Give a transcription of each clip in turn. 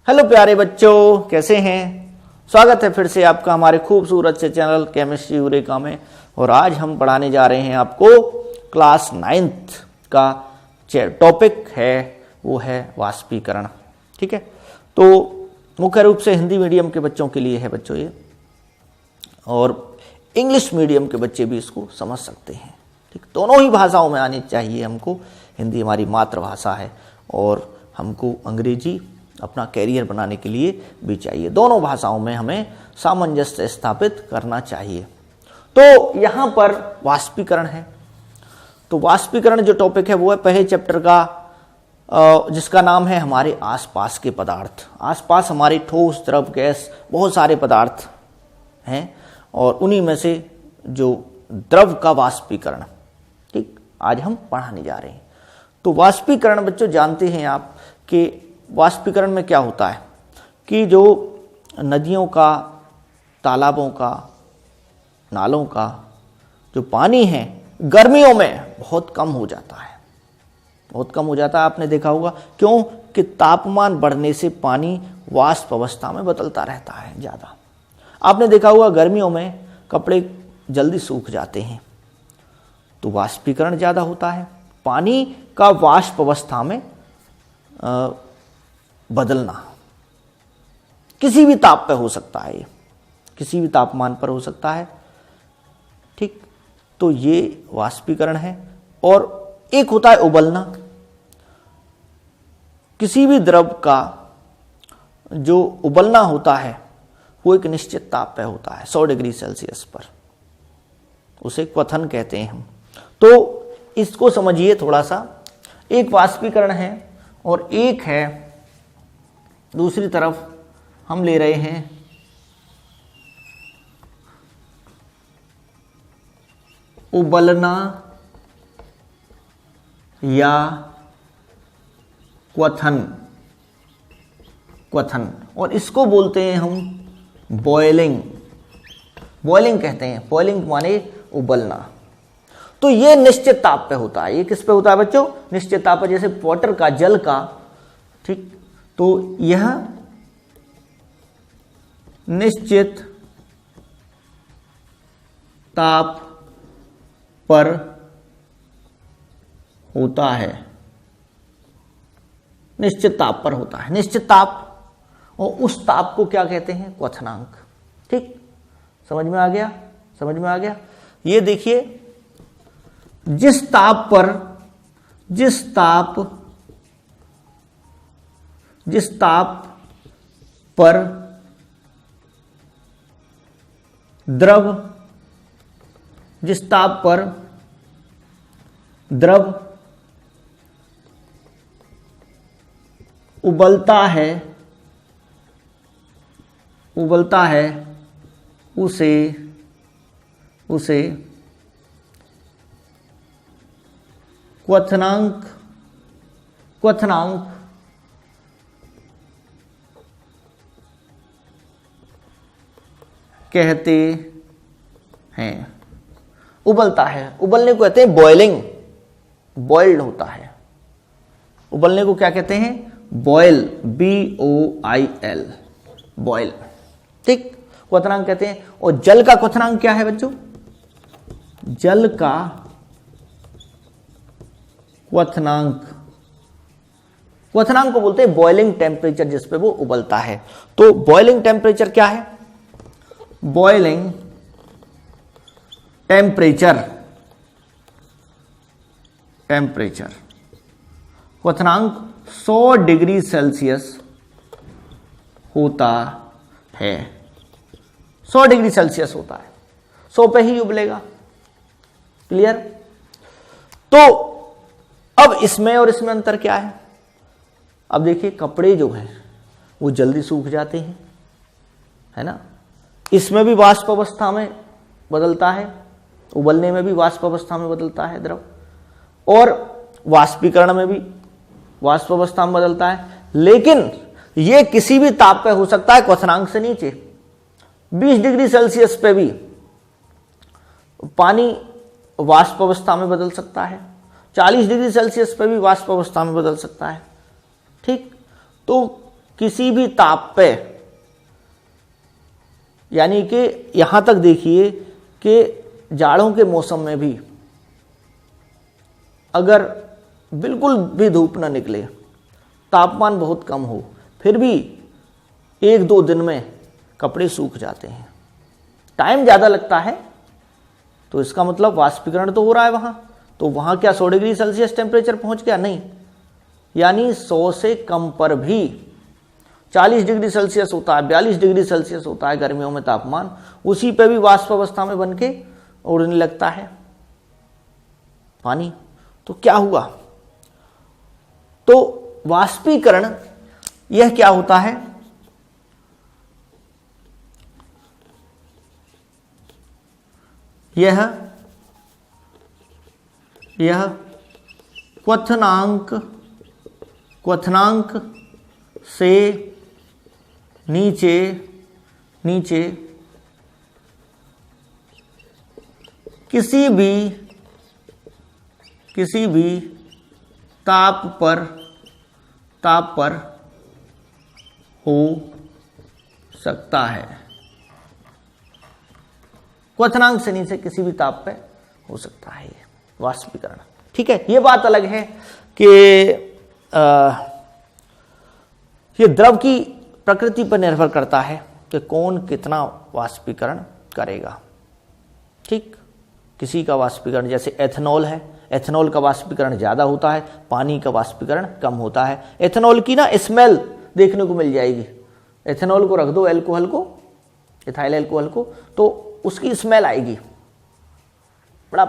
Hello प्यारे बच्चों, कैसे हैं। स्वागत है फिर से आपका हमारे खूबसूरत से चैनल केमिस्ट्री यूरेका में। और आज हम पढ़ाने जा रहे हैं आपको क्लास 9th का टॉपिक है, वो है वाष्पीकरण। ठीक है, तो मुख्य रूप से हिंदी मीडियम के बच्चों के लिए है बच्चों ये, और इंग्लिश मीडियम के बच्चे भी इसको समझ सकते हैं। ठीक, दोनों ही भाषाओं में आनी चाहिए हमको। हिंदी हमारी मातृभाषा है और हमको अंग्रेजी अपना कैरियर बनाने के लिए भी चाहिए। दोनों भाषाओं में हमें सामंजस्य स्थापित करना चाहिए। तो यहाँ पर वाष्पीकरण है। तो वाष्पीकरण जो टॉपिक है वो है पहले चैप्टर का, जिसका नाम है हमारे आसपास के पदार्थ। आसपास हमारे ठोस, द्रव, गैस बहुत सारे पदार्थ हैं और उन्हीं में से जो द्रव का वाष्पीकरण, ठीक, आज हम पढ़ाने जा रहे हैं। तो वाष्पीकरण बच्चों जानते हैं आप कि वाष्पीकरण में क्या होता है कि जो नदियों का, तालाबों का, नालों का जो पानी है गर्मियों में बहुत कम हो जाता है। बहुत कम हो जाता है, आपने देखा होगा। क्यों? कि तापमान बढ़ने से पानी वाष्प अवस्था में बदलता रहता है ज़्यादा। आपने देखा होगा गर्मियों में कपड़े जल्दी सूख जाते हैं, तो वाष्पीकरण ज़्यादा होता है। पानी का वाष्प अवस्था में बदलना किसी भी ताप पे हो सकता है, किसी भी तापमान पर हो सकता है। ठीक, तो ये वाष्पीकरण है। और एक होता है उबलना। किसी भी द्रव का जो उबलना होता है वो एक निश्चित ताप पे होता है, 100 डिग्री सेल्सियस पर। उसे क्वथन कहते हैं हम। तो इसको समझिए थोड़ा सा। एक वाष्पीकरण है और एक है दूसरी तरफ हम ले रहे हैं उबलना या क्वथन। क्वथन, और इसको बोलते हैं हम बॉयलिंग। बॉयलिंग कहते हैं। बॉयलिंग माने उबलना। तो ये निश्चित ताप पे होता है। ये किस पे होता है बच्चों? निश्चित ताप पे। जैसे वाटर का, जल का, ठीक, तो यह निश्चित ताप पर होता है। निश्चित ताप पर होता है। निश्चित ताप, और उस ताप को क्या कहते हैं? क्वथनांक। ठीक, समझ में आ गया? समझ में आ गया। ये देखिए, जिस ताप पर द्रव उबलता है उसे क्वथनांक कहते हैं। उबलता है, उबलने को कहते हैं बॉइलिंग। बॉइल्ड होता है। उबलने को क्या कहते हैं? Boil, BOIL, boil. ठीक, क्वथनांक कहते हैं। और जल का क्वथनांक क्या है बच्चों? जल का क्वथनांक को बोलते हैं बॉइलिंग टेम्परेचर, जिस पे वो उबलता है। तो बॉइलिंग टेम्परेचर क्या है? बॉइलिंग टेम्परेचर क्वथनांक 100 डिग्री सेल्सियस होता है। 100 डिग्री सेल्सियस होता है। 100 पे ही उबलेगा। क्लियर? तो अब इसमें और इसमें अंतर क्या है? अब देखिए, कपड़े जो हैं वो जल्दी सूख जाते हैं, है ना। इसमें भी वाष्प अवस्था में बदलता है, उबलने में भी वाष्प अवस्था में बदलता है द्रव, और वाष्पीकरण में भी वाष्प अवस्था में बदलता है। लेकिन ये किसी भी ताप पे हो सकता है, क्वथनांक से नीचे। 20 डिग्री सेल्सियस पे भी पानी वाष्प अवस्था में बदल सकता है। 40 डिग्री सेल्सियस पे भी वाष्प अवस्था में बदल सकता है। ठीक, तो किसी भी ताप पे, यानी कि यहां तक देखिए कि जाड़ों के मौसम में भी अगर बिल्कुल भी धूप ना निकले, तापमान बहुत कम हो, फिर भी 1-2 दिन में कपड़े सूख जाते हैं। टाइम ज़्यादा लगता है तो इसका मतलब वाष्पीकरण तो हो रहा है वहाँ। तो वहाँ क्या 100 डिग्री सेल्सियस टेम्परेचर पहुँच गया? नहीं, यानी 100 से कम पर भी 40 डिग्री सेल्सियस होता है, 42 डिग्री सेल्सियस होता है गर्मियों में तापमान, उसी पे भी वाष्प अवस्था में बन के उड़ने लगता है पानी। तो क्या हुआ? तो वाष्पीकरण यह क्या होता है? यह क्वथनांक से नीचे किसी भी ताप पर हो सकता है। क्वथनांक से नीचे किसी भी ताप पे हो सकता है ये वाष्पीकरण। ठीक है, ये बात अलग है कि ये द्रव की प्रकृति पर निर्भर करता है कि कौन कितना वाष्पीकरण करेगा। ठीक, किसी का वाष्पीकरण, जैसे एथेनॉल है, एथेनॉल का वाष्पीकरण ज़्यादा होता है, पानी का वाष्पीकरण कम होता है। एथेनॉल की ना स्मेल देखने को मिल जाएगी। एथेनॉल को रख दो एल्कोहल को, इथाइल एल्कोहल को, तो उसकी स्मेल आएगी, बड़ा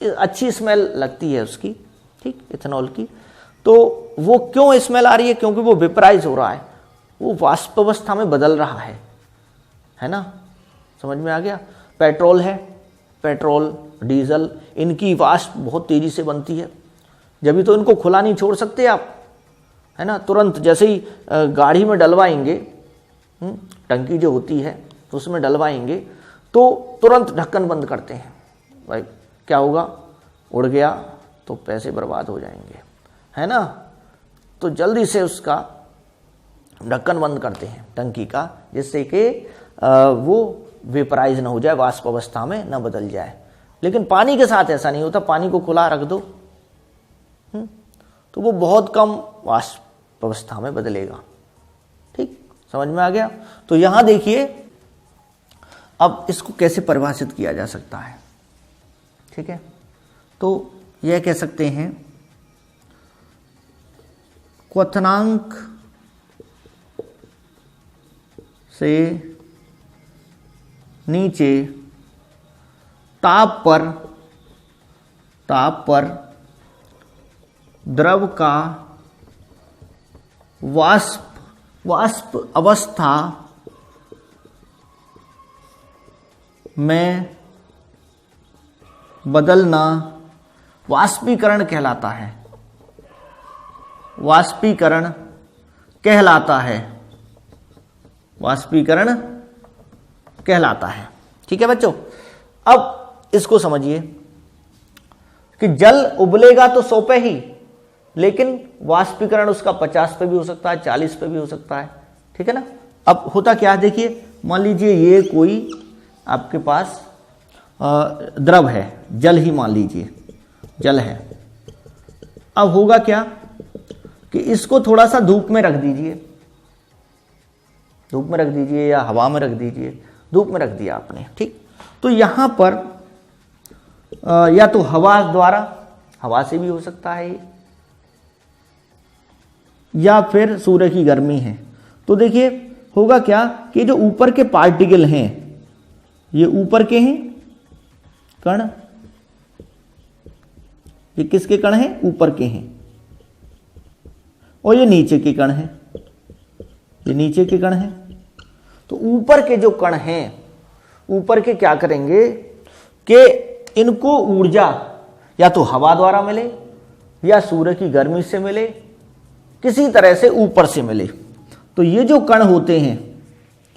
अच्छी स्मेल लगती है उसकी। ठीक, एथेनॉल की। तो वो क्यों स्मेल आ रही है? क्योंकि वो वेपराइज हो रहा है, वो वाष्प अवस्था में बदल रहा है ना। समझ में आ गया? पेट्रोल है, पेट्रोल, डीजल, इनकी वाष्प बहुत तेजी से बनती है, जब भी तो इनको खुला नहीं छोड़ सकते आप, है ना। तुरंत जैसे ही गाड़ी में डलवाएंगे, टंकी जो होती है तो उसमें डलवाएंगे तो तुरंत ढक्कन बंद करते हैं। भाई क्या होगा? उड़ गया तो पैसे बर्बाद हो जाएंगे, है ना। तो जल्दी से उसका ढक्कन बंद करते हैं टंकी का, जिससे कि वो वेपराइज ना हो जाए, वाष्प अवस्था में ना बदल जाए। लेकिन पानी के साथ ऐसा नहीं होता। पानी को खुला रख दो तो वो बहुत कम वाष्प अवस्था में बदलेगा। ठीक, समझ में आ गया? तो यहां देखिए, अब इसको कैसे परिभाषित किया जा सकता है। ठीक है, तो यह कह सकते हैं क्वथनांक से नीचे ताप पर द्रव का वाष्प अवस्था में बदलना वाष्पीकरण कहलाता है। वाष्पीकरण कहलाता है। वाष्पीकरण कहलाता है। ठीक है बच्चों, अब इसको समझिए कि जल उबलेगा तो 100 पे ही, लेकिन वाष्पीकरण उसका 50 पे भी हो सकता है, 40 पे भी हो सकता है। ठीक है ना। अब होता क्या है, देखिए, मान लीजिए ये कोई आपके पास द्रव है, जल ही मान लीजिए, जल है। अब होगा क्या कि इसको थोड़ा सा धूप में रख दीजिए, धूप में रख दीजिए या हवा में रख दीजिए। धूप में रख दिया आपने, ठीक। तो यहां पर या तो हवा द्वारा, हवा से भी हो सकता है, या फिर सूर्य की गर्मी है। तो देखिए होगा क्या कि जो ऊपर के पार्टिकल हैं, ये ऊपर के हैं कण, ये किसके कण हैं? ऊपर के हैं। और ये नीचे के कण हैं, ये नीचे के कण हैं। तो ऊपर के जो कण हैं, ऊपर के क्या करेंगे कि इनको ऊर्जा या तो हवा द्वारा मिले या सूर्य की गर्मी से मिले, किसी तरह से ऊपर से मिले। तो ये जो कण होते हैं,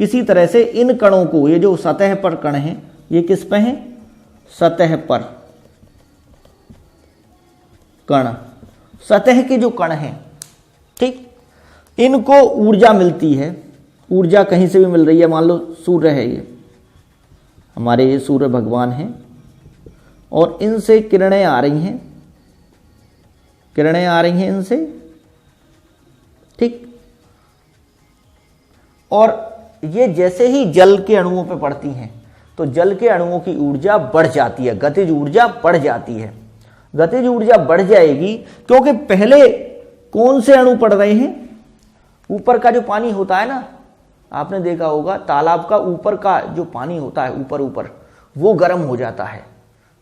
किसी तरह से इन कणों को, ये जो सतह पर कण हैं, ये किस पे हैं? सतह पर कण, सतह के जो कण हैं, ठीक। इनको ऊर्जा मिलती है, ऊर्जा कहीं से भी मिल रही है। मान लो सूर्य है, ये हमारे ये सूर्य भगवान हैं और इनसे किरणें आ रही हैं, किरणें आ रही हैं इनसे, ठीक। और ये जैसे ही जल के अणुओं पे पड़ती हैं तो जल के अणुओं की ऊर्जा बढ़ जाती है, गतिज ऊर्जा बढ़ जाती है। गतिज ऊर्जा बढ़ जाएगी क्योंकि पहले कौन से अणु पड़ रहे हैं, ऊपर का जो पानी होता है ना, आपने देखा होगा तालाब का ऊपर का जो पानी होता है, ऊपर ऊपर वो गर्म हो जाता है।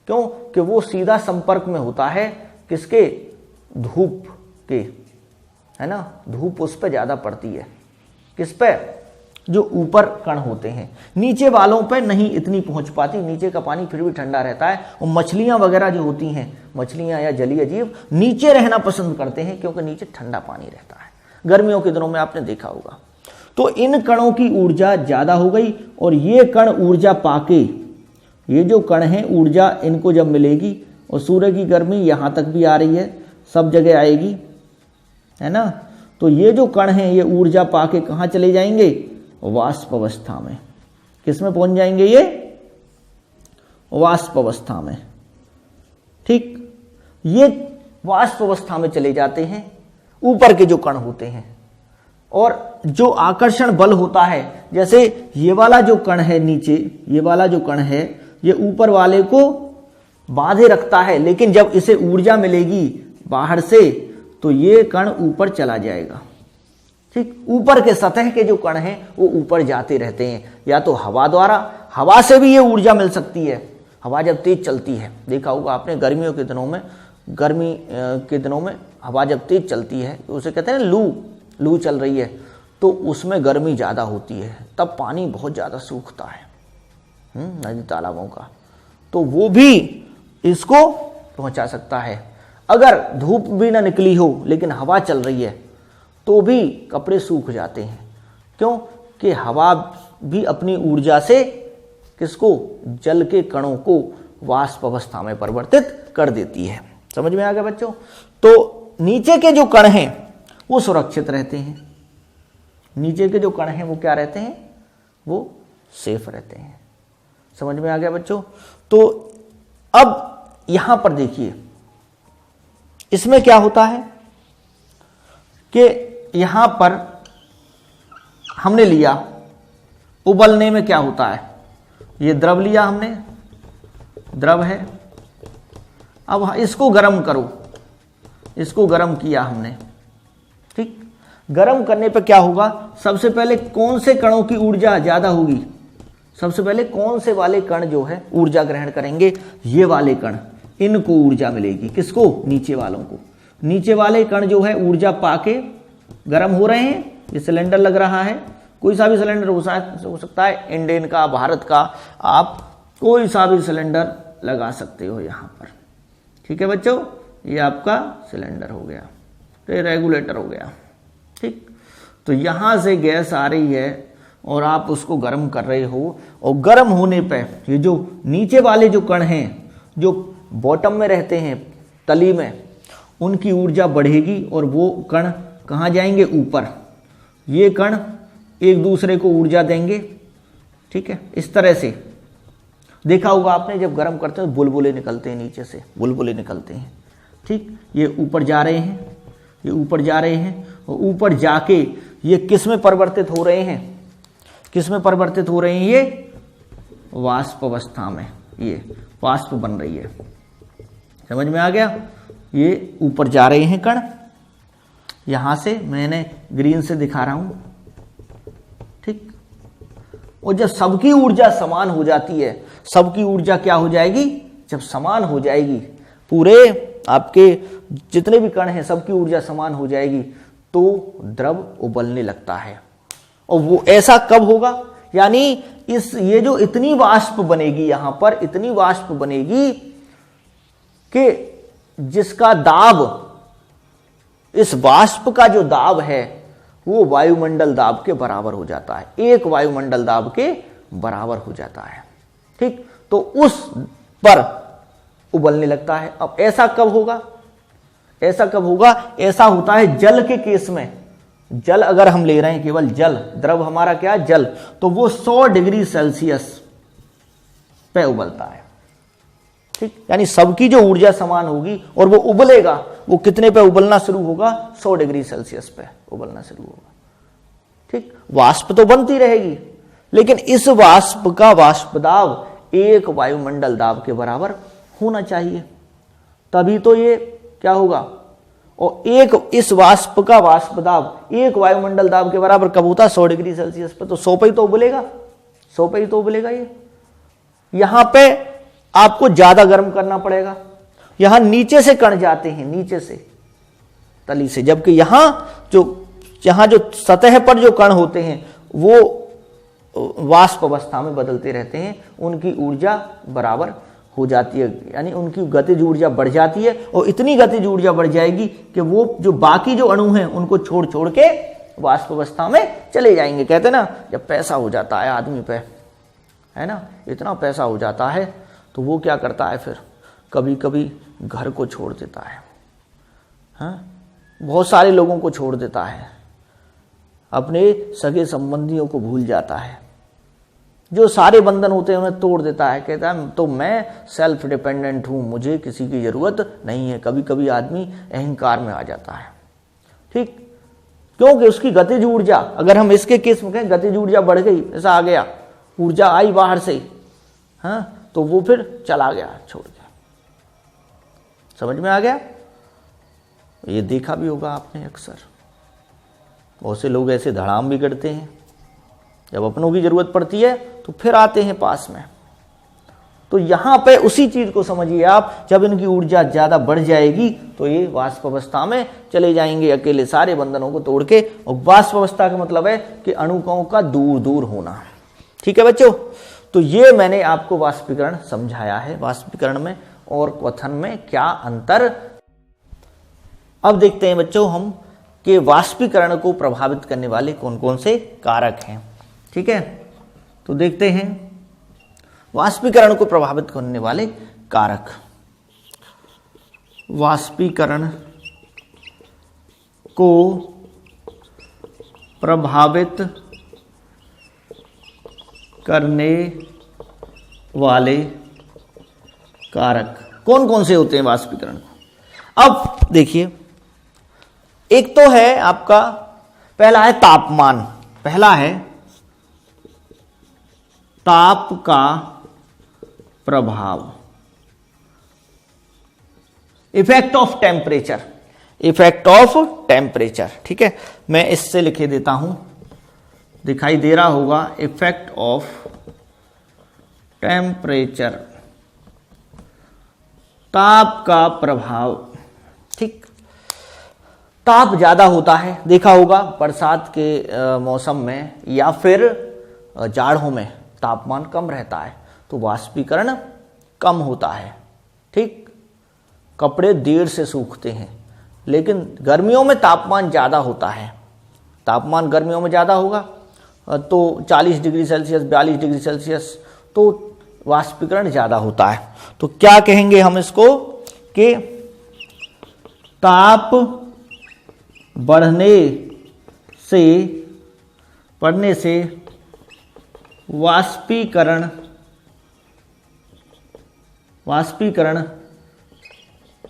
क्यों? कि वो सीधा संपर्क में होता है किसके, धूप के, है ना। धूप उस पर ज्यादा पड़ती है, किस पे, जो ऊपर कण होते हैं। नीचे वालों पे नहीं इतनी पहुंच पाती, नीचे का पानी फिर भी ठंडा रहता है। और मछलियां वगैरह जो होती हैं, मछलियां या जलीय जीव नीचे रहना पसंद करते हैं क्योंकि नीचे ठंडा पानी रहता है। गर्मियों के दिनों में आपने देखा होगा। तो इन कणों की ऊर्जा ज्यादा हो गई और ये कण ऊर्जा पाके, ये जो कण हैं ऊर्जा इनको जब मिलेगी और सूर्य की गर्मी यहां तक भी आ रही है, सब जगह आएगी, है ना। तो ये जो कण हैं ये ऊर्जा पाके कहां चले जाएंगे, वाष्प अवस्था में। किस में पहुंच जाएंगे ये, वाष्प अवस्था में, ठीक। ये वाष्प अवस्था में चले जाते हैं ऊपर के जो कण होते हैं। और जो आकर्षण बल होता है, जैसे ये वाला जो कण है नीचे, ये वाला जो कण है ये ऊपर वाले को बांधे रखता है, लेकिन जब इसे ऊर्जा मिलेगी बाहर से तो ये कण ऊपर चला जाएगा, ठीक। ऊपर के सतह के जो कण हैं वो ऊपर जाते रहते हैं, या तो हवा द्वारा, हवा से भी ये ऊर्जा मिल सकती है। हवा जब तेज चलती है, देखा होगा आपने गर्मियों के दिनों में, गर्मी के दिनों में हवा जब तेज चलती है तो उसे कहते हैं लू, लू चल रही है तो उसमें गर्मी ज़्यादा होती है, तब पानी बहुत ज़्यादा सूखता है नदी तालाबों का, तो वो भी इसको पहुंचा सकता है। अगर धूप भी ना निकली हो लेकिन हवा चल रही है तो भी कपड़े सूख जाते हैं। क्यों? कि हवा भी अपनी ऊर्जा से किसको, जल के कणों को वाष्प अवस्था में परिवर्तित कर देती है। समझ में आ गया बच्चों? तो नीचे के जो कण हैं वो सुरक्षित रहते हैं, नीचे के जो कण हैं वो क्या रहते हैं, वो सेफ रहते हैं। समझ में आ गया बच्चों? तो अब यहां पर देखिए इसमें क्या होता है कि यहां पर हमने लिया, उबलने में क्या होता है, ये द्रव लिया हमने, द्रव है। अब इसको गर्म करो, इसको गर्म किया हमने, ठीक। गर्म करने पर क्या होगा, सबसे पहले कौन से कणों की ऊर्जा ज्यादा होगी, सबसे पहले कौन से वाले कण जो है ऊर्जा ग्रहण करेंगे, ये वाले कण, इनको ऊर्जा मिलेगी। किसको, नीचे वालों को। नीचे वाले कण जो है ऊर्जा पाके गर्म हो रहे हैं। ये सिलेंडर लग रहा है, कोई सा भी सिलेंडर हो सकता है, इंडियन का, भारत का, आप कोई सा भी सिलेंडर लगा सकते हो यहां पर, ठीक है बच्चों। ये आपका सिलेंडर हो गया, तो ये रेगुलेटर हो गया, ठीक। तो यहां से गैस आ रही है और आप उसको गर्म कर रहे हो, और गर्म होने पे ये जो नीचे वाले जो कण हैं जो बॉटम में रहते हैं, तली में, उनकी ऊर्जा बढ़ेगी और वो कण कहाँ जाएंगे, ऊपर। ये कण एक दूसरे को ऊर्जा देंगे, ठीक है। इस तरह से देखा होगा आपने, जब गर्म करते हैं बुलबुले निकलते हैं, नीचे से बुलबुले निकलते हैं, ठीक। ये ऊपर जा रहे हैं, ये ऊपर जा रहे हैं, और ऊपर जाके ये किस में परिवर्तित हो रहे हैं, किस में परिवर्तित हो रहे हैं, ये वाष्प अवस्था में, ये वाष्प बन रही है। समझ में आ गया? ये ऊपर जा रहे हैं कण, यहां से मैंने ग्रीन से दिखा रहा हूं, ठीक। और जब सबकी ऊर्जा समान हो जाती है, सबकी ऊर्जा क्या हो जाएगी, जब समान हो जाएगी, पूरे आपके जितने भी कण हैं सबकी ऊर्जा समान हो जाएगी, तो द्रव उबलने लगता है। और वो ऐसा कब होगा, यानी ये जो इतनी वाष्प बनेगी, यहां पर इतनी वाष्प बनेगी कि जिसका दाब, इस वाष्प का जो दाब है वो वायुमंडल दाब के बराबर हो जाता है, एक वायुमंडल दाब के बराबर हो जाता है, ठीक। तो उस पर उबलने लगता है। अब ऐसा कब होगा, ऐसा कब होगा, ऐसा होता है जल के केस में। जल अगर हम ले रहे हैं, केवल जल, द्रव हमारा क्या है, जल, तो वो 100 डिग्री सेल्सियस पे उबलता है। ठीक, यानी सबकी जो ऊर्जा समान होगी और वो उबलेगा, वो कितने पे उबलना शुरू होगा, 100 डिग्री सेल्सियस पे उबलना शुरू होगा। ठीक, वाष्प तो बनती रहेगी, लेकिन इस वाष्प का वाष्प दाब एक वायुमंडल दाब के बराबर होना चाहिए, तभी तो ये क्या होगा। और एक इस वाष्प का वाष्प दाब एक वायुमंडल दाब के बराबर कब होता है, 100 डिग्री सेल्सियस पे, तो 100 पे ही तो उबलेगा, 100 पे ही तो उबलेगा ये। यहां पे आपको ज्यादा गर्म करना पड़ेगा, यहां नीचे से कण जाते हैं, नीचे से, तली से, जबकि यहां जो सतह पर जो कण होते हैं वो वाष्प अवस्था में बदलते रहते हैं, उनकी ऊर्जा बराबर हो जाती है, यानी उनकी गतिज ऊर्जा बढ़ जाती है, और इतनी गतिज ऊर्जा बढ़ जाएगी कि वो जो बाकी जो अणु हैं उनको छोड़ छोड़ के वाष्प अवस्था में चले जाएंगे। कहते हैं ना, जब पैसा हो जाता है आदमी पे, है ना, इतना पैसा हो जाता है तो वो क्या करता है, फिर कभी कभी घर को छोड़ देता है, हाँ, बहुत सारे लोगों को छोड़ देता है, अपने सगे संबंधियों को भूल जाता है, जो सारे बंधन होते हैं उन्हें तोड़ देता है, कहता है तो मैं सेल्फ डिपेंडेंट हूं, मुझे किसी की जरूरत नहीं है। कभी कभी आदमी अहंकार में आ जाता है। ठीक, क्योंकि उसकी गतिज ऊर्जा, अगर हम इसके केस में कहें गतिज ऊर्जा बढ़ गई, ऐसा आ गया, ऊर्जा आई बाहर से, हाँ, तो वो फिर चला गया छोड़ के। समझ में आ गया? ये देखा भी होगा आपने अक्सर, बहुत से लोग ऐसे धड़ाम भी करते हैं, जब अपनों की जरूरत पड़ती है तो फिर आते हैं पास में। तो यहां पे उसी चीज को समझिए आप, जब इनकी ऊर्जा ज्यादा बढ़ जाएगी तो ये वाष्प अवस्था में चले जाएंगे, अकेले सारे बंधनों को तोड़ के। और वाष्प अवस्था का मतलब है कि अणुओं का दूर दूर होना। ठीक है बच्चों, तो ये मैंने आपको वाष्पीकरण समझाया है, वाष्पीकरण में और क्वथन में क्या अंतर। अब देखते हैं बच्चों हम कि वाष्पीकरण को प्रभावित करने वाले कौन कौन से कारक हैं। ठीक है, तो देखते हैं वाष्पीकरण को प्रभावित करने वाले कारक। वाष्पीकरण को प्रभावित करने वाले कारक कौन कौन से होते हैं वाष्पीकरण को। अब देखिए, एक तो है आपका, पहला है तापमान, पहला है ताप का प्रभाव, effect of temperature, effect of temperature. ठीक है, मैं इससे लिखे देता हूं, दिखाई दे रहा होगा, इफेक्ट ऑफ टेम्परेचर, ताप का प्रभाव। ठीक, ताप ज्यादा होता है, देखा होगा बरसात के मौसम में या फिर जाड़ों में तापमान कम रहता है तो वाष्पीकरण कम होता है। ठीक, कपड़े देर से सूखते हैं, लेकिन गर्मियों में तापमान ज़्यादा होता है, तापमान गर्मियों में ज़्यादा होगा तो 40 डिग्री सेल्सियस 42 डिग्री सेल्सियस, तो वाष्पीकरण ज़्यादा होता है। तो क्या कहेंगे हम इसको कि ताप बढ़ने से वाष्पीकरण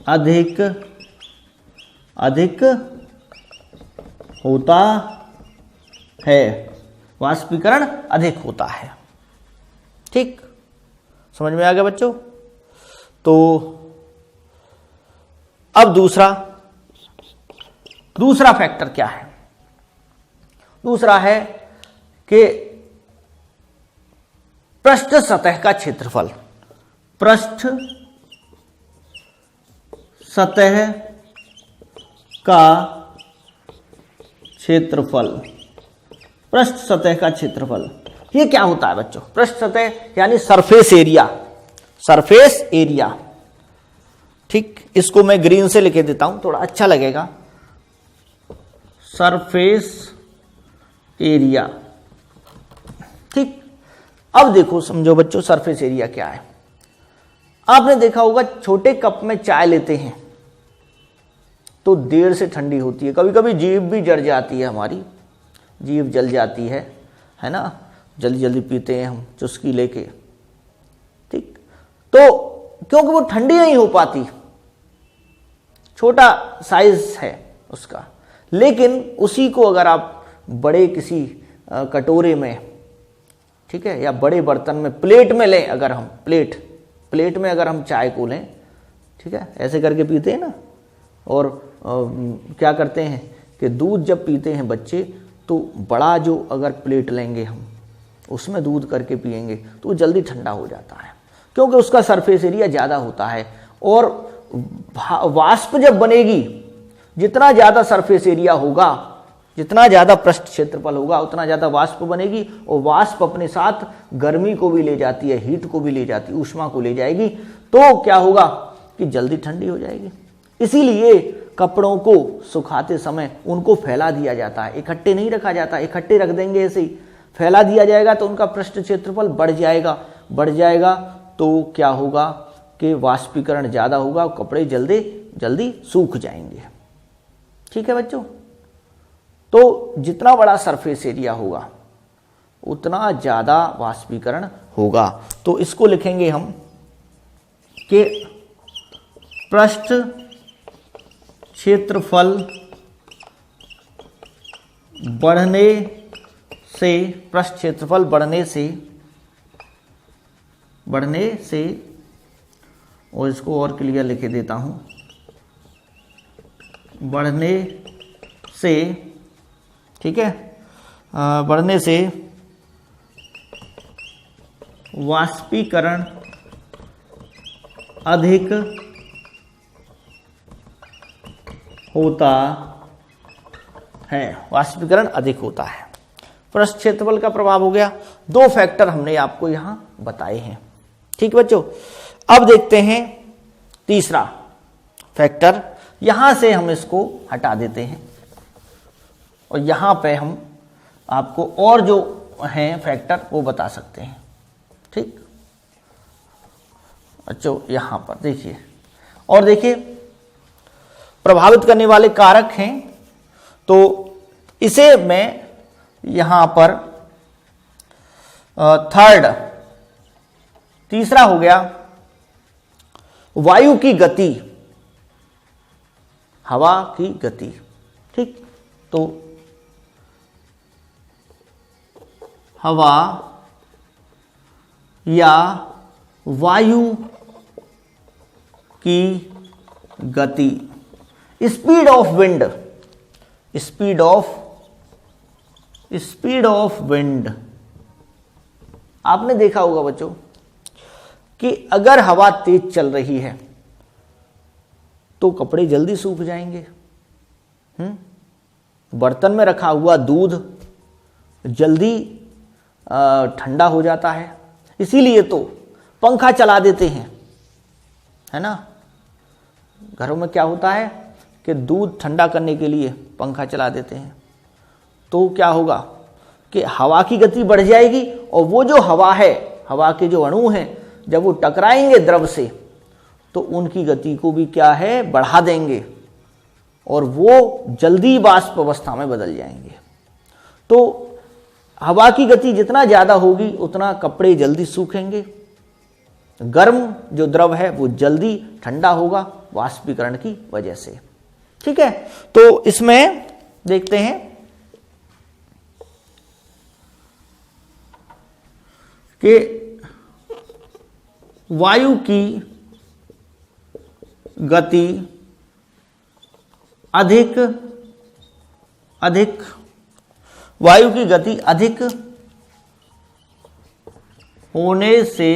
अधिक होता है, वाष्पीकरण अधिक होता है। ठीक, समझ में आ गया बच्चों। तो अब दूसरा फैक्टर क्या है, दूसरा है कि पृष्ठ सतह का क्षेत्रफल, पृष्ठ सतह का क्षेत्रफल, पृष्ठ सतह का क्षेत्रफल। ये क्या होता है बच्चों, पृष्ठ सतह यानी सरफेस एरिया, सरफेस एरिया। ठीक, इसको मैं ग्रीन से लिखे देता हूं, थोड़ा अच्छा लगेगा, सरफेस एरिया। ठीक, अब देखो समझो बच्चों, सरफेस एरिया क्या है। आपने देखा होगा छोटे कप में चाय लेते हैं, तो देर से ठंडी होती है। कभी कभी जीभ भी जल जाती है, हमारी जीभ जल जाती है ना, जल्दी जल्दी पीते हैं हम चुस्की लेके, ठीक। तो क्योंकि वो ठंडी नहीं हो पाती, छोटा साइज है उसका। लेकिन उसी को अगर आप बड़े किसी कटोरे में, ठीक है, या बड़े बर्तन में, प्लेट में लें, अगर हम प्लेट में अगर हम चाय को लें, ठीक है, ऐसे करके पीते हैं ना। और क्या करते हैं कि दूध जब पीते हैं बच्चे, तो बड़ा जो अगर प्लेट लेंगे हम, उसमें दूध करके पिएंगे तो वो जल्दी ठंडा हो जाता है, क्योंकि उसका सरफेस एरिया ज़्यादा होता है। और वाष्प जब बनेगी, जितना ज़्यादा सरफेस एरिया होगा, जितना ज़्यादा पृष्ठ क्षेत्रफल होगा, उतना ज़्यादा वाष्प बनेगी। और वाष्प अपने साथ गर्मी को भी ले जाती है, हीट को भी ले जाती है, ऊष्मा को ले जाएगी। तो क्या होगा कि जल्दी ठंडी हो जाएगी। इसीलिए कपड़ों को सुखाते समय उनको फैला दिया जाता है, इकट्ठे नहीं रखा जाता। इकट्ठे रख देंगे ऐसे ही, फैला दिया जाएगा तो उनका पृष्ठ क्षेत्रफल बढ़ जाएगा तो क्या होगा कि वाष्पीकरण ज़्यादा होगा, कपड़े जल्दी जल्दी सूख जाएंगे। ठीक है बच्चों, तो जितना बड़ा सरफेस एरिया होगा उतना ज़्यादा वाष्पीकरण होगा। तो इसको लिखेंगे हम कि पृष्ठ क्षेत्रफल बढ़ने से, पृष्ठ क्षेत्रफल बढ़ने से, और इसको और क्लियर लिख देता हूं, बढ़ने से, ठीक है, बढ़ने से वाष्पीकरण अधिक होता है, वाष्पीकरण अधिक होता है। पृष्ठ क्षेत्रफल का प्रभाव हो गया। दो फैक्टर हमने आपको यहां बताए हैं। ठीक बच्चों, अब देखते हैं तीसरा फैक्टर। यहां से हम इसको हटा देते हैं और यहां पे हम आपको और जो हैं फैक्टर वो बता सकते हैं। ठीक बच्चों, यहां पर देखिए, और देखिए प्रभावित करने वाले कारक हैं, तो इसे मैं यहां पर तीसरा हो गया वायु की गति, हवा की गति। ठीक, तो हवा या वायु की गति, speed of wind, speed of wind. आपने देखा होगा बच्चों कि अगर हवा तेज चल रही है तो कपड़े जल्दी सूख जाएंगे। बर्तन में रखा हुआ दूध जल्दी ठंडा हो जाता है, इसीलिए तो पंखा चला देते हैं, है ना। घरों में क्या होता है कि दूध ठंडा करने के लिए पंखा चला देते हैं, तो क्या होगा कि हवा की गति बढ़ जाएगी। और वो जो हवा है, हवा के जो अणु हैं, जब वो टकराएंगे द्रव से तो उनकी गति को भी क्या है, बढ़ा देंगे और वो जल्दी वाष्प अवस्था में बदल जाएंगे। तो हवा की गति जितना ज़्यादा होगी उतना कपड़े जल्दी सूखेंगे, गर्म जो द्रव है वो जल्दी ठंडा होगा वाष्पीकरण की वजह से। ठीक है, तो इसमें देखते हैं कि वायु की गति अधिक वायु की गति अधिक होने से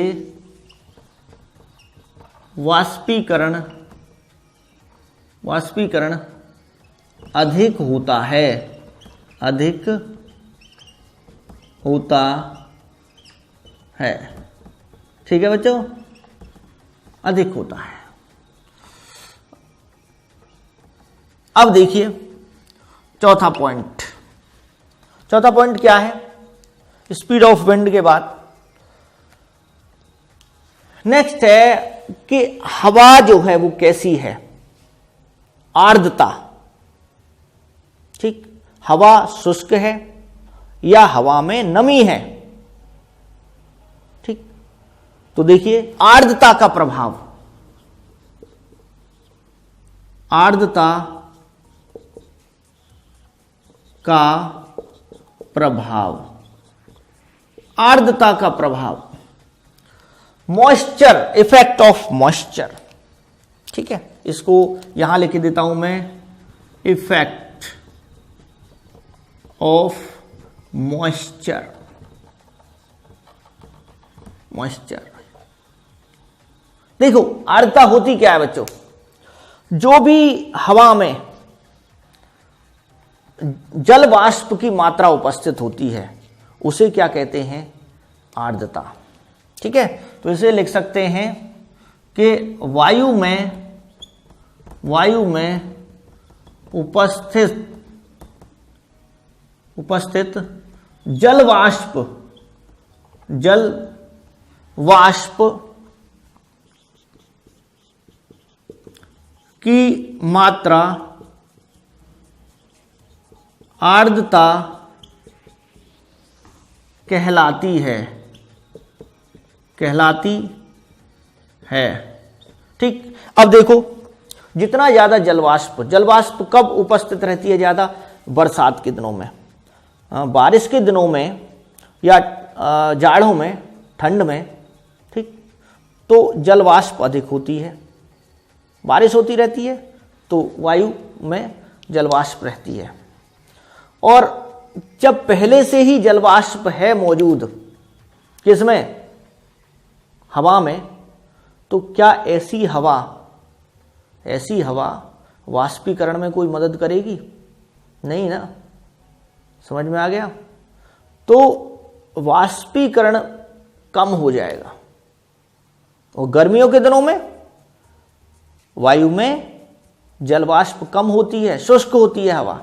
वाष्पीकरण अधिक होता है, अधिक होता है। ठीक है बच्चों, अधिक होता है। अब देखिए चौथा पॉइंट क्या है, स्पीड ऑफ विंड के बाद नेक्स्ट है कि हवा जो है वो कैसी है, आर्द्रता, ठीक, हवा शुष्क है या हवा में नमी है, ठीक। तो देखिए आर्द्रता का प्रभाव, आर्द्रता का प्रभाव, आर्द्रता का प्रभाव, मॉइस्चर, इफेक्ट ऑफ मॉइस्चर, ठीक है। इसको यहां लिख देता हूं मैं, इफेक्ट ऑफ मॉइस्चर, मॉइस्चर। देखो आर्द्रता होती क्या है बच्चों, जो भी हवा में जल वाष्प की मात्रा उपस्थित होती है उसे क्या कहते हैं, आर्द्रता, ठीक है। तो इसे लिख सकते हैं कि वायु में उपस्थित जल वाष्प की मात्रा आर्द्रता कहलाती है, ठीक। अब देखो जितना ज्यादा जलवाष्प कब उपस्थित रहती है ज्यादा, बरसात के दिनों में, बारिश के दिनों में या जाड़ों में, ठंड में, ठीक। तो जलवाष्प अधिक होती है, बारिश होती रहती है तो वायु में जलवाष्प रहती है। और जब पहले से ही जलवाष्प है मौजूद किसमें, हवा में, तो क्या ऐसी हवा वाष्पीकरण में कोई मदद करेगी, नहीं ना, समझ में आ गया। तो वाष्पीकरण कम हो जाएगा। और गर्मियों के दिनों में वायु में जलवाष्प कम होती है, शुष्क होती है हवा,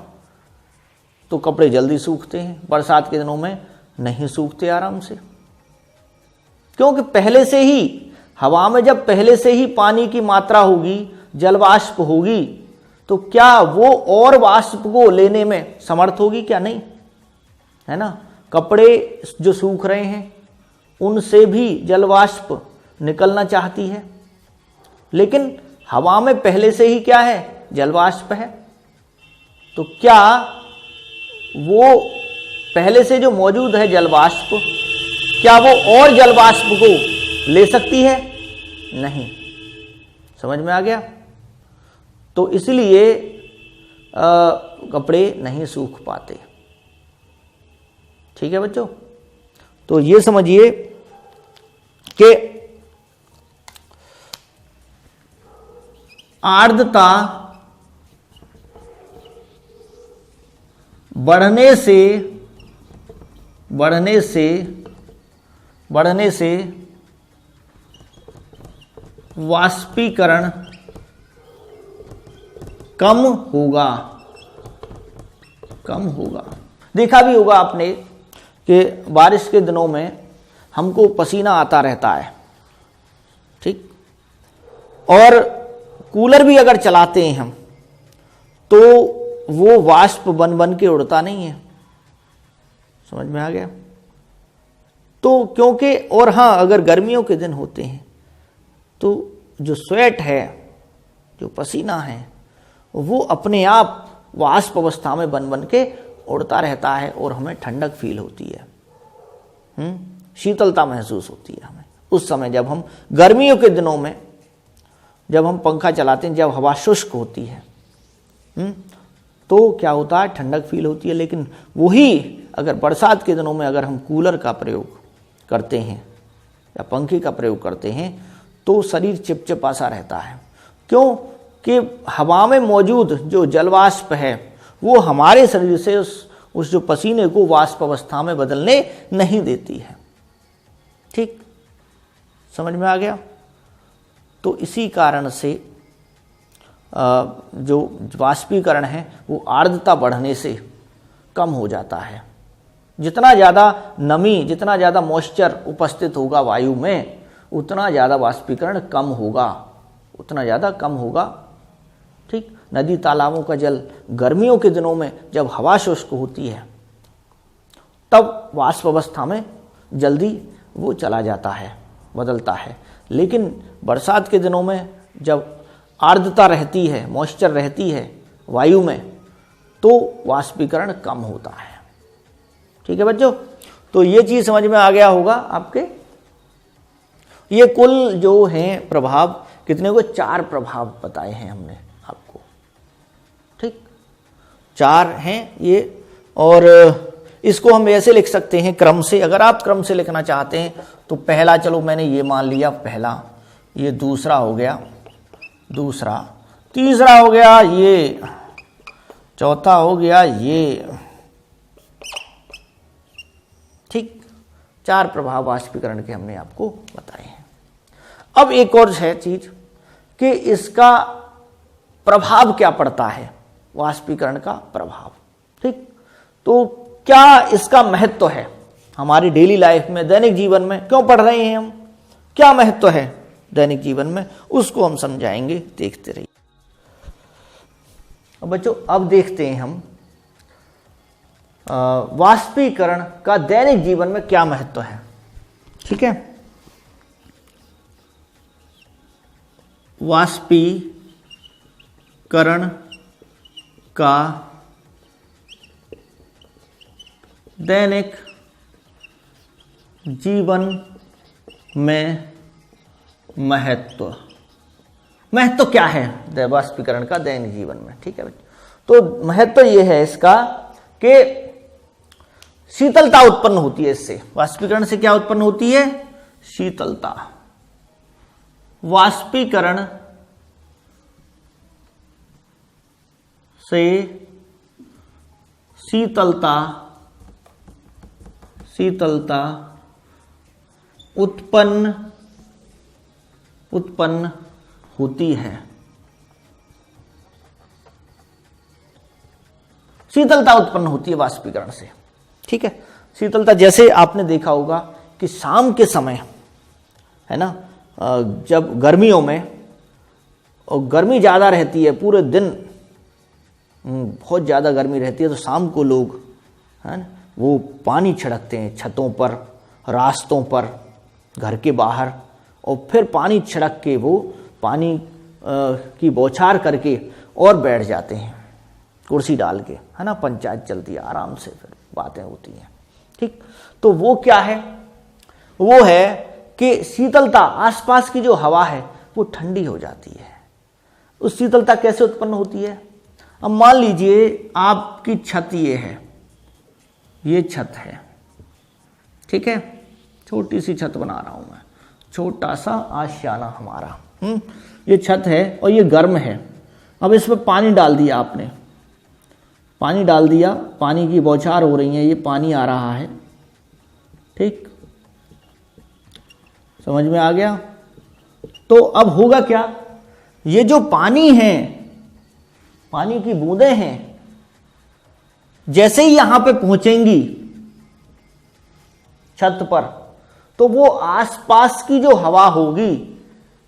तो कपड़े जल्दी सूखते हैं। बरसात के दिनों में नहीं सूखते आराम से, क्योंकि पहले से ही हवा में जब पहले से ही पानी की मात्रा होगी, जलवाष्प होगी, तो क्या वो और वाष्प को लेने में समर्थ होगी, क्या नहीं, है ना। कपड़े जो सूख रहे हैं उनसे भी जलवाष्प निकलना चाहती है, लेकिन हवा में पहले से ही क्या है, जलवाष्प है। तो क्या वो पहले से जो मौजूद है जलवाष्प, क्या वो और जलवाष्प को ले सकती है, नहीं, समझ में आ गया। तो इसलिए कपड़े नहीं सूख पाते, ठीक है बच्चों। तो ये समझिए कि आर्द्रता बढ़ने से वाष्पीकरण कम होगा। देखा भी होगा आपने कि बारिश के दिनों में हमको पसीना आता रहता है, ठीक। और कूलर भी अगर चलाते हैं हम तो वो वाष्प बन के उड़ता नहीं है, समझ में आ गया। तो क्योंकि, और हाँ, अगर गर्मियों के दिन होते हैं तो जो स्वेट है, जो पसीना है, वो अपने आप वाष्प अवस्था में बन के उड़ता रहता है और हमें ठंडक फील होती है, शीतलता महसूस होती है हमें उस समय, जब हम गर्मियों के दिनों में जब हम पंखा चलाते हैं, जब हवा शुष्क होती है, तो क्या होता है, ठंडक फील होती है। लेकिन वही अगर बरसात के दिनों में अगर हम कूलर का प्रयोग करते हैं या पंखे का प्रयोग करते हैं तो शरीर चिपचिपा सा रहता है। क्यों कि हवा में मौजूद जो जलवाष्प है वो हमारे शरीर से उस जो पसीने को वाष्प अवस्था में बदलने नहीं देती है, ठीक, समझ में आ गया। तो इसी कारण से जो वाष्पीकरण है वो आर्द्रता बढ़ने से कम हो जाता है। जितना ज़्यादा नमी, जितना ज़्यादा मॉइस्चर उपस्थित होगा वायु में, उतना ज़्यादा वाष्पीकरण कम होगा, उतना ज़्यादा कम होगा, ठीक। नदी तालाबों का जल गर्मियों के दिनों में जब हवा शुष्क होती है तब वाष्प अवस्था में जल्दी वो चला जाता है, बदलता है। लेकिन बरसात के दिनों में जब आर्द्रता रहती है, मॉइस्चर रहती है वायु में, तो वाष्पीकरण कम होता है। ठीक है बच्चों, तो ये चीज समझ में आ गया होगा आपके। ये कुल जो हैं प्रभाव कितने को, 4 प्रभाव बताए हैं हमने आपको। ठीक, 4 हैं ये, और इसको हम ऐसे लिख सकते हैं क्रम से। अगर आप क्रम से लिखना चाहते हैं तो पहला, चलो मैंने ये मान लिया पहला, ये दूसरा हो गया, दूसरा, तीसरा हो गया ये, चौथा हो गया ये। ठीक, 4 प्रभाव वाष्पीकरण के हमने आपको बताए हैं। अब एक और है चीज कि इसका प्रभाव क्या पड़ता है, वाष्पीकरण का प्रभाव। ठीक, तो क्या इसका महत्व है हमारी डेली लाइफ में, दैनिक जीवन में, क्यों पढ़ रहे हैं हम, क्या महत्व है दैनिक जीवन में, उसको हम समझाएंगे। देखते रहिए। अब बच्चों, अब देखते हैं हम वाष्पीकरण का दैनिक जीवन में क्या महत्व है। ठीक है, वाष्पीकरण का दैनिक जीवन में महत्व, महत्व क्या है वाष्पीकरण का दैनिक जीवन में। ठीक है बच्चों, तो महत्व यह है इसका कि शीतलता उत्पन्न होती है इससे। वाष्पीकरण से क्या उत्पन्न होती है, शीतलता। वाष्पीकरण से शीतलता उत्पन्न होती है। शीतलता उत्पन्न होती है वाष्पीकरण से। ठीक है, शीतलता जैसे आपने देखा होगा कि शाम के समय है ना, जब गर्मियों में और गर्मी ज़्यादा रहती है, पूरे दिन बहुत ज़्यादा गर्मी रहती है, तो शाम को लोग है ना वो पानी छिड़कते हैं छतों पर, रास्तों पर, घर के बाहर, और फिर पानी छिड़क के वो पानी की बौछार करके और बैठ जाते हैं कुर्सी डाल के, है ना, पंचायत चलती है आराम से, फिर बातें होती हैं। ठीक, तो वो क्या है, वो है कि शीतलता, आसपास की जो हवा है वो ठंडी हो जाती है। उस शीतलता कैसे उत्पन्न होती है, अब मान लीजिए आपकी छत ये है, ये छत है, ठीक है, छोटी सी छत बना रहा हूं मैं, छोटा सा आशियाना हमारा, ये छत है और ये गर्म है। अब इसमें पानी डाल दिया आपने, पानी डाल दिया, पानी की बौछार हो रही है, ये पानी आ रहा है। ठीक, समझ में आ गया। तो अब होगा क्या, ये जो पानी है, पानी की बूंदें हैं, जैसे ही यहां पे पहुंचेंगी छत पर, तो वो आसपास की जो हवा होगी,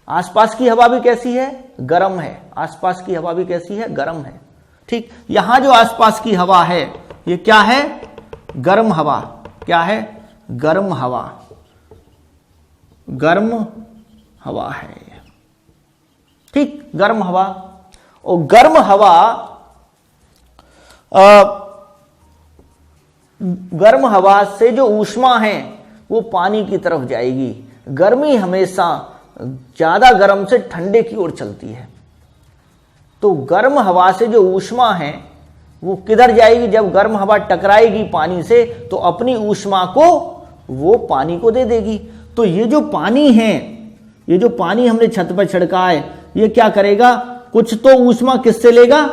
आसपास की हवा भी कैसी है, गर्म है, आसपास की हवा भी कैसी है, गर्म है। ठीक, यहां जो आसपास की हवा है ये क्या है, गर्म हवा। क्या है, गर्म हवा, गर्म हवा है। ठीक, गर्म हवा, और गर्म हवा गर्म हवा से जो ऊष्मा है वो पानी की तरफ जाएगी। गर्मी हमेशा ज्यादा गर्म से ठंडे की ओर चलती है, तो गर्म हवा से जो ऊष्मा है वो किधर जाएगी, जब गर्म हवा टकराएगी पानी से तो अपनी ऊष्मा को वो पानी को दे देगी। तो ये जो पानी है, ये जो पानी हमने छत पर छिड़का है, ये क्या करेगा, कुछ तो ऊष्मा किससे लेगा,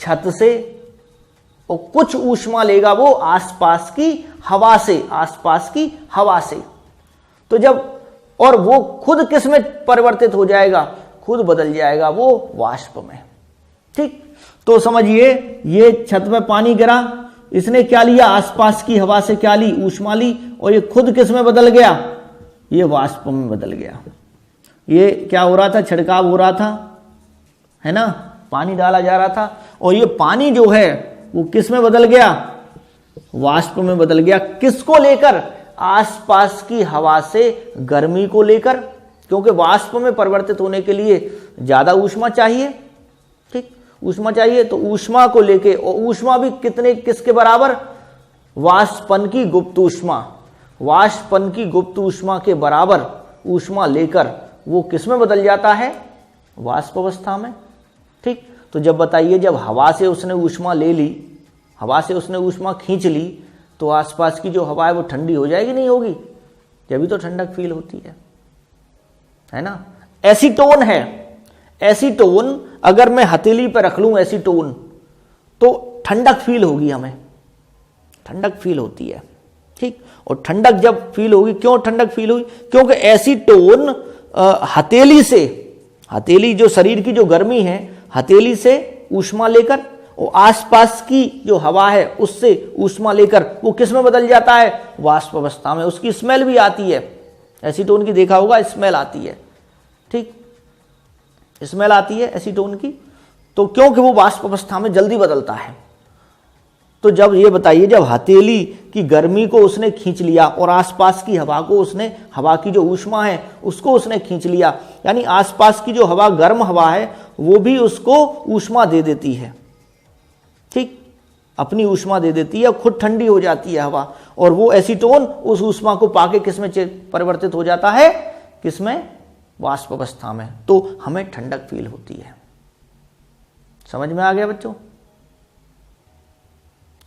छत से, और कुछ ऊष्मा लेगा वो आसपास की हवा से, आसपास की हवा से। तो जब, और वो खुद किस में परिवर्तित हो जाएगा, खुद बदल जाएगा वो वाष्प में। ठीक, तो समझिए, ये छत में पानी गिरा, इसने क्या लिया, आसपास की हवा से क्या ली, ऊष्मा ली, और ये खुद किस में बदल गया, ये वाष्प में बदल गया। ये क्या हो रहा था, छिड़काव हो रहा था, है ना, पानी डाला जा रहा था और ये पानी जो है वो किस में बदल गया, वाष्प में बदल गया। किसको लेकर, आसपास की हवा से गर्मी को लेकर, क्योंकि वाष्प में परिवर्तित होने के लिए ज्यादा ऊष्मा चाहिए, ठीक, ऊष्मा चाहिए। तो ऊष्मा को लेके, और ऊष्मा भी किसके बराबर, वाष्पन की गुप्त ऊष्मा, वाष्पन की गुप्त ऊष्मा के बराबर ऊष्मा लेकर वो किस में बदल जाता है, वाष्प अवस्था में, ठीक। तो जब बताइए, जब हवा से उसने ऊष्मा ले ली, हवा से उसने ऊष्मा खींच ली, तो आसपास की जो हवा है वो ठंडी हो जाएगी, नहीं होगी, जब भी तो ठंडक फील होती है ना। एसीटोन है, एसीटोन अगर मैं हथेली पर रख लूं एसीटोन, तो ठंडक फील होगी, हमें ठंडक फील होती है, ठीक। और ठंडक जब फील होगी, क्यों ठंडक फील हुई, क्योंकि एसीटोन हथेली से, हथेली जो शरीर की जो गर्मी है, हथेली से ऊष्मा लेकर और आसपास की जो हवा है उससे ऊष्मा लेकर वो किस में बदल जाता है, वाष्प अवस्था में। उसकी स्मेल भी आती है, एसीटोन की देखा होगा, स्मेल आती है, ठीक, स्मेल आती है एसीटोन की। तो क्योंकि वो वाष्प अवस्था में जल्दी बदलता है। तो जब ये बताइए, जब हथेली की गर्मी को उसने खींच लिया और आसपास की हवा को उसने, हवा की जो ऊष्मा है उसको उसने खींच लिया, यानी आसपास की जो हवा गर्म हवा है वो भी उसको ऊष्मा दे देती है, ठीक, अपनी ऊष्मा दे देती है, खुद ठंडी हो जाती है हवा, और वो एसीटोन उस ऊष्मा को पाके किसमें परिवर्तित हो जाता है, किसमें, वाष्प अवस्था में। तो हमें ठंडक फील होती है। समझ में आ गया बच्चों,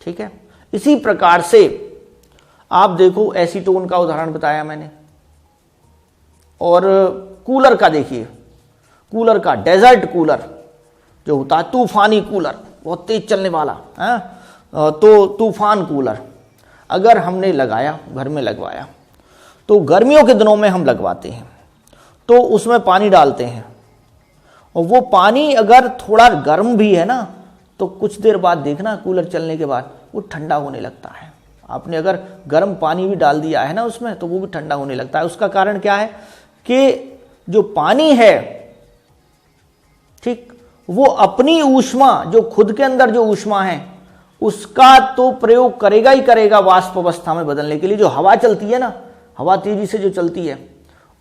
ठीक है। इसी प्रकार से आप देखो, एसीटोन का उदाहरण बताया मैंने, और कूलर का देखिए, कूलर का, डेजर्ट कूलर जो होता है, तूफानी कूलर, बहुत तेज चलने वाला है, तो तूफान कूलर अगर हमने लगाया, घर में लगवाया, तो गर्मियों के दिनों में हम लगवाते हैं, तो उसमें पानी डालते हैं, और वो पानी अगर थोड़ा गर्म भी है ना, तो कुछ देर बाद देखना, कूलर चलने के बाद वो ठंडा होने लगता है। आपने अगर गर्म पानी भी डाल दिया है ना उसमें, तो वो भी ठंडा होने लगता है। उसका कारण क्या है कि जो पानी है, ठीक, वो अपनी ऊष्मा, जो खुद के अंदर जो ऊष्मा है उसका तो प्रयोग करेगा ही करेगा वाष्प अवस्था में बदलने के लिए। जो हवा चलती है ना, हवा तेजी से जो चलती है,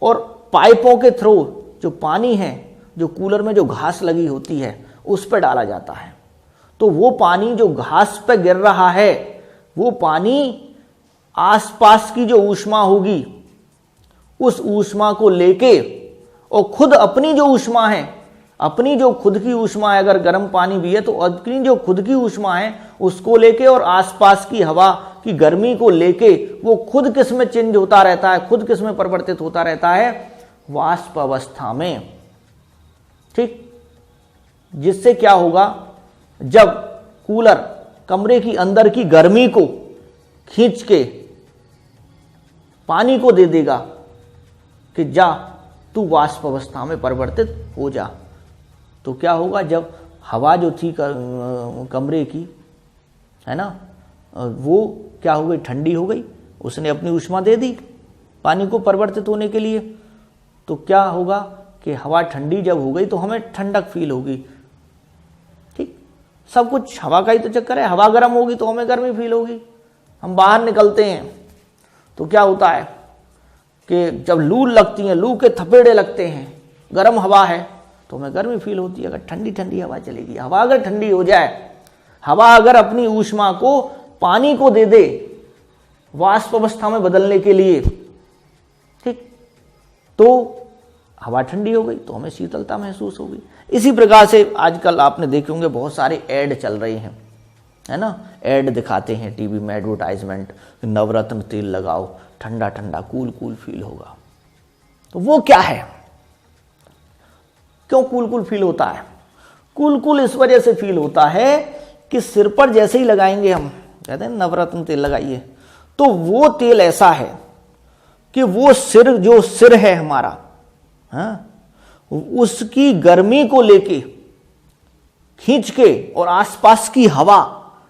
और पाइपों के थ्रू जो पानी है, जो कूलर में जो घास लगी होती है उस पर डाला जाता है, तो वो पानी जो घास पे गिर रहा है, वो पानी आसपास की जो ऊष्मा होगी उस ऊष्मा को लेके, और खुद अपनी जो ऊष्मा है, अपनी जो खुद की ऊष्मा है, अगर गर्म पानी भी है तो अपनी जो खुद की ऊष्मा है उसको लेके और आसपास की हवा की गर्मी को लेके वो खुद किस में चेंज होता रहता है, खुद किस में परिवर्तित होता रहता है, वाष्प अवस्था में, ठीक। जिससे क्या होगा, जब कूलर कमरे की अंदर की गर्मी को खींच के पानी को दे देगा कि जा तू वाष्प अवस्था में परिवर्तित हो जा, तो क्या होगा, जब हवा जो थी कमरे की, है ना, वो क्या हो गई, ठंडी हो गई, उसने अपनी ऊष्मा दे दी पानी को परिवर्तित होने के लिए, तो क्या होगा कि हवा ठंडी जब हो गई तो हमें ठंडक फील होगी, ठीक। सब कुछ हवा का ही तो चक्कर है, हवा गर्म होगी तो हमें गर्मी फील होगी। हम बाहर निकलते हैं तो क्या होता है कि जब लू लगती है, लू के थपेड़े लगते हैं, गर्म हवा है तो हमें गर्मी फील होती है। अगर ठंडी ठंडी हवा चलेगी, हवा अगर ठंडी हो जाए, हवा अगर अपनी ऊष्मा को पानी को दे दे वाष्प अवस्था में बदलने के लिए, ठीक, तो हवा ठंडी हो गई तो हमें शीतलता महसूस होगी। इसी प्रकार से आजकल आपने देखे होंगे बहुत सारे ऐड चल रहे हैं, है ना, ऐड दिखाते हैं टीवी में, एडवर्टाइजमेंट, नवरत्न तेल लगाओ, ठंडा ठंडा कूल कूल फील होगा। तो वो क्या है, क्यों कूल कूल फील होता है? कूल कूल इस वजह से फील होता है कि सिर पर जैसे ही लगाएंगे, हम कहते हैं नवरत्न तेल लगाइए, तो वो तेल ऐसा है कि वो सिर, जो सिर है हमारा, हाँ, उसकी गर्मी को लेके खींच के और आसपास की हवा,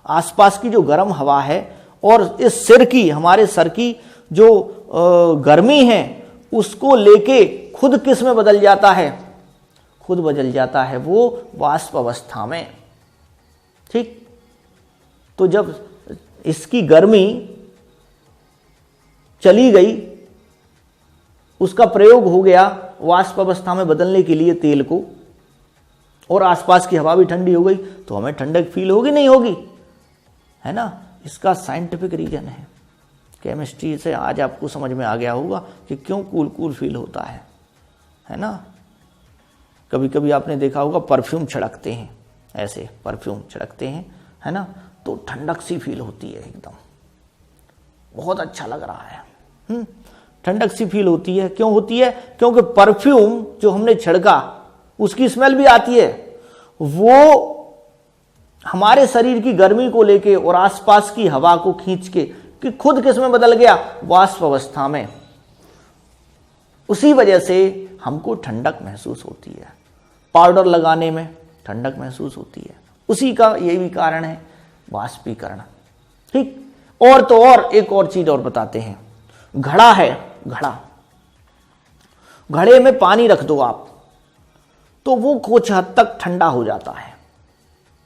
आसपास की जो गर्म हवा है और इस सिर की, हमारे सर की जो गर्मी है उसको लेके खुद किस में बदल जाता है, खुद बदल जाता है, वो वाष्प अवस्था में। ठीक, तो जब इसकी गर्मी चली गई, उसका प्रयोग हो गया वाष्प अवस्था में बदलने के लिए तेल को, और आसपास की हवा भी ठंडी हो गई, तो हमें ठंडक फील होगी नहीं होगी, है ना। इसका साइंटिफिक रीजन है। केमिस्ट्री से आज आपको समझ में आ गया होगा कि क्यों कूल कूल फील होता है ना। कभी कभी आपने देखा होगा परफ्यूम छिड़कते हैं, ऐसे परफ्यूम छिड़कते हैं, है ना, तो ठंडक सी फील होती है, एकदम बहुत अच्छा लग रहा है। ठंडक सी फील होती है। क्यों होती है? क्योंकि परफ्यूम जो हमने छिड़का उसकी स्मेल भी आती है, वो हमारे शरीर की गर्मी को लेके और आसपास की हवा को खींच के कि खुद किस में बदल गया, वाष्प अवस्था में। उसी वजह से हमको ठंडक महसूस होती है, पाउडर लगाने में ठंडक महसूस होती है। उसी का यही भी कारण है, वाष्पीकरण। ठीक, और तो और एक और चीज और बताते हैं। घड़ा है, घड़े में पानी रख दो आप, तो वो कुछ हद तक ठंडा हो जाता है।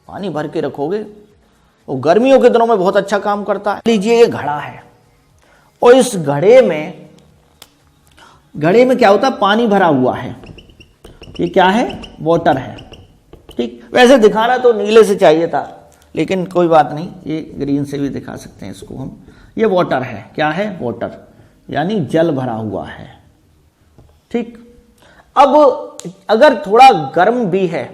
पानी भर के रखोगे, वो गर्मियों के दिनों में बहुत अच्छा काम करता है। लीजिए ये घड़ा है, और इस घड़े में क्या होता है, पानी भरा हुआ है। ये क्या है? वाटर है। ठीक, वैसे दिखाना तो नीले से चाहिए था, लेकिन कोई बात नहीं, ये ग्रीन से भी दिखा सकते हैं इसको हम। ये वाटर है। क्या है? वाटर, यानी जल भरा हुआ है। ठीक, अब अगर थोड़ा गर्म भी है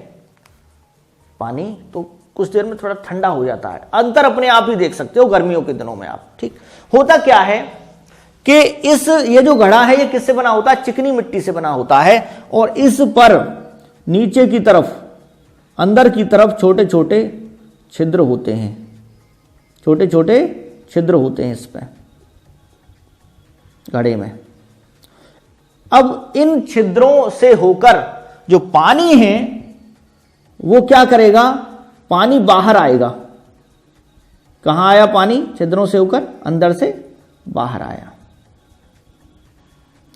पानी, तो कुछ देर में थोड़ा ठंडा हो जाता है। अंतर अपने आप ही देख सकते हो गर्मियों के दिनों में आप। ठीक, होता क्या है कि ये जो घड़ा है, ये किससे बना होता है? चिकनी मिट्टी से बना होता है, और इस पर नीचे की तरफ, अंदर की तरफ छोटे छोटे छिद्र होते हैं, छोटे छोटे छिद्र होते हैं इस पे घड़े में। अब इन छिद्रों से होकर जो पानी है वो क्या करेगा? पानी बाहर आएगा। कहां आया पानी? छिद्रों से होकर अंदर से बाहर आया।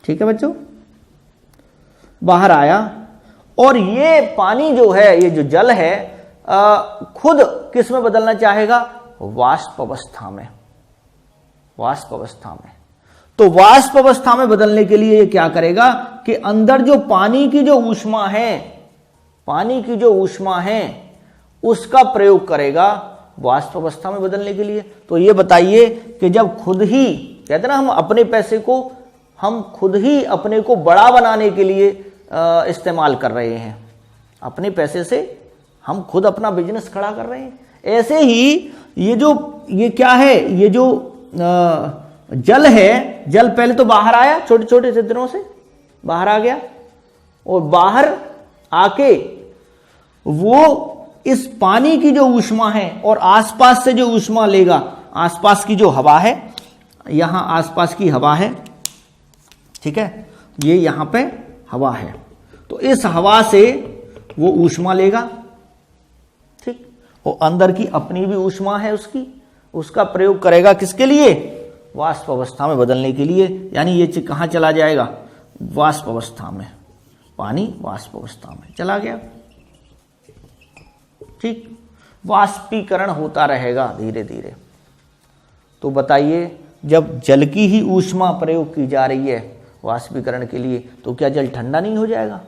ठीक है बच्चों, बाहर आया, और ये पानी जो है, ये जो जल है, खुद किस में बदलना चाहेगा? वाष्प अवस्था में। वाष्प अवस्था में। तो वाष्प अवस्था में बदलने के लिए ये क्या करेगा कि अंदर जो पानी की जो ऊष्मा है, उसका प्रयोग करेगा वाष्प अवस्था में बदलने के लिए। तो ये बताइए कि जब खुद ही, कहते ना, हम अपने पैसे को हम खुद ही अपने को बड़ा बनाने के लिए इस्तेमाल कर रहे हैं, अपने पैसे से हम खुद अपना बिजनेस खड़ा कर रहे हैं। ऐसे ही ये क्या है? ये जो जल है, जल पहले तो बाहर आया, छोटे छोटे छिद्रों से बाहर आ गया, और बाहर आके वो इस पानी की जो ऊष्मा है और आसपास से जो ऊष्मा लेगा, आसपास की जो हवा है, यहां आसपास की हवा है, ठीक है, ये यहां पे हवा है, तो इस हवा से वो ऊष्मा लेगा। ठीक, और अंदर की अपनी भी ऊष्मा है उसका प्रयोग करेगा किसके लिए? वाष्प अवस्था में बदलने के लिए। यानी ये कहां चला जाएगा? वाष्प अवस्था में। पानी वाष्प अवस्था में चला गया। ठीक, वाष्पीकरण होता रहेगा धीरे धीरे। तो बताइए, जब जल की ही ऊष्मा प्रयोग की जा रही है वाष्पीकरण के लिए, तो क्या जल ठंडा नहीं हो जाएगा?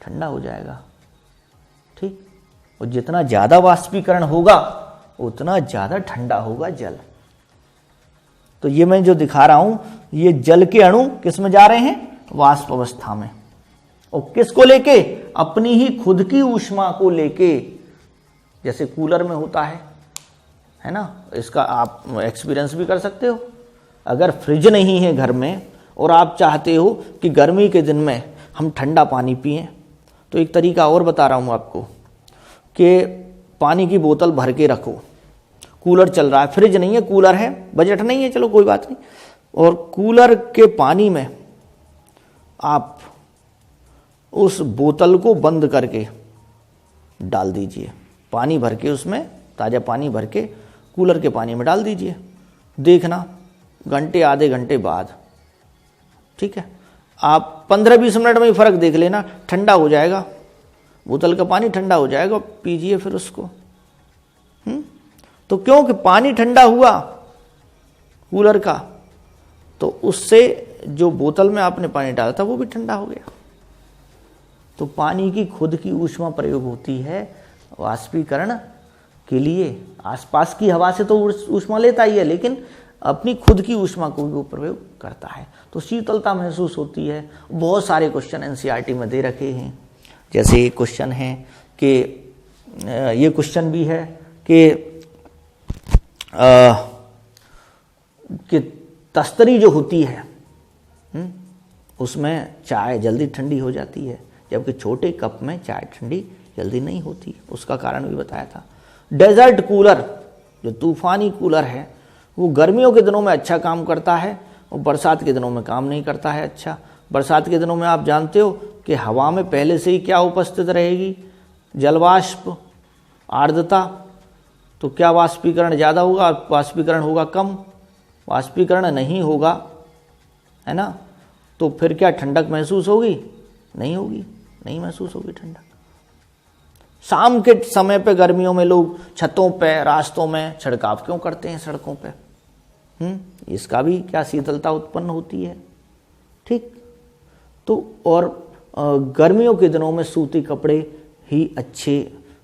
ठंडा हो जाएगा। ठीक, और जितना ज्यादा वाष्पीकरण होगा उतना ज्यादा ठंडा होगा जल। तो ये मैं जो दिखा रहा हूं, ये जल के अणु किस में जा रहे हैं? वाष्प अवस्था में। और किसको लेके? अपनी ही खुद की ऊष्मा को लेके, जैसे कूलर में होता है ना। इसका आप एक्सपीरियंस भी कर सकते हो। अगर फ्रिज नहीं है घर में और आप चाहते हो कि गर्मी के दिन में हम ठंडा पानी पिएं, तो एक तरीका और बता रहा हूं आपको कि पानी की बोतल भर के रखो। कूलर चल रहा है, फ्रिज नहीं है, कूलर है, बजट नहीं है, चलो कोई बात नहीं, और कूलर के पानी में आप उस बोतल को बंद करके डाल दीजिए, पानी भर के, उसमें ताज़ा पानी भर के कूलर के पानी में डाल दीजिए। देखना घंटे आधे घंटे बाद, ठीक है, आप 15-20 मिनट में ही फ़र्क देख लेना, ठंडा हो जाएगा। बोतल का पानी ठंडा हो जाएगा, पीजिए फिर उसको। तो क्योंकि पानी ठंडा हुआ कूलर का, तो उससे जो बोतल में आपने पानी डाला था वो भी ठंडा हो गया। तो पानी की खुद की ऊष्मा प्रयोग होती है वाष्पीकरण के लिए। आसपास की हवा से तो ऊष्मा लेता ही है, लेकिन अपनी खुद की ऊष्मा को भी वो प्रयोग करता है, तो शीतलता महसूस होती है। बहुत सारे क्वेश्चन एनसीईआरटी में दे रखे हैं। जैसे एक क्वेश्चन है कि ये क्वेश्चन भी है कि तस्तरी जो होती है उसमें चाय जल्दी ठंडी हो जाती है, जबकि छोटे कप में चाय ठंडी जल्दी नहीं होती। उसका कारण भी बताया था। डेजर्ट कूलर, जो तूफानी कूलर है, वो गर्मियों के दिनों में अच्छा काम करता है और बरसात के दिनों में काम नहीं करता है अच्छा। बरसात के दिनों में आप जानते हो कि हवा में पहले से ही क्या उपस्थित रहेगी, जलवाष्प, आर्द्रता। तो क्या वाष्पीकरण ज़्यादा होगा, वाष्पीकरण होगा कम, वाष्पीकरण नहीं होगा, है ना। तो फिर क्या ठंडक महसूस होगी? नहीं होगी, नहीं महसूस होगी ठंडक। शाम के समय पे गर्मियों में लोग छतों पे, रास्तों में छिड़काव क्यों करते हैं सड़कों पे? इसका भी क्या शीतलता उत्पन्न होती है, ठीक। तो और गर्मियों के दिनों में सूती कपड़े ही अच्छे